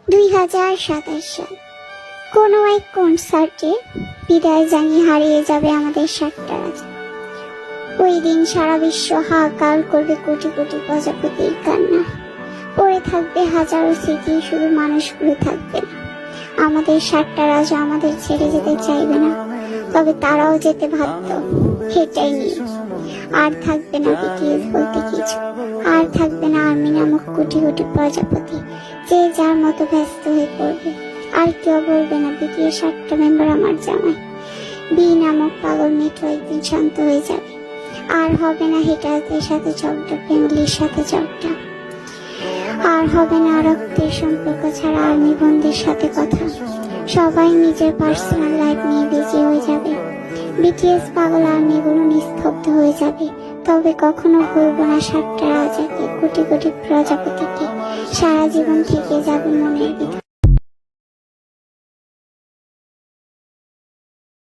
2027 সাল কোনো এক কনসার্টে বিদায় জানিয়ে হারিয়ে যাবে আমাদের সাতটা রাজা। ওই দিন সারা বিশ্ব হাহাকার করবে কোটি কোটি প্রজাপতির কান্না। পড়ে থাকবে হাজারো স্মৃতি, শুধু মানুষগুলো থাকবে না। আমাদের সাতটা রাজা আমাদের ছেড়ে যেতে চাইবে না, তবে তারাও যেতে ভাবত, এটাই নিয়ে। আর থাকবে না বিটিএস বলতে কিছু, আর থাকবে না আর্মি নামক কোটি কোটি প্রজাপতি, যে যার মতো ব্যস্ত হয়ে পড়বে। আর কেউ বলবে না বিটিএস 7টা মেম্বার আমার জামাই। বি নামক পাগল মেয়েটা একদিন শান্ত হয়ে যাবে। আর হবে না হেটারদের সাথে ঝগড়া, ফ্যামিলির সাথে ঝগড়া। আর হবে না রক্তের সম্পর্ক ছাড়া আর্মি বন্ধুদের সাথে কথা। সবাই নিজের পার্সোনাল লাইফ নিয়ে বিজি হয়ে যাবে। বিটিএস পাগল আর্মিগুলো নিস্তব্ধ হয়ে যাবে। তবে কখনো ভুলবো না 7টা রাজাকে, কোটি কোটি প্রজাপতিকে। সারা জীবন থেকে যাবে মনের ভিতর।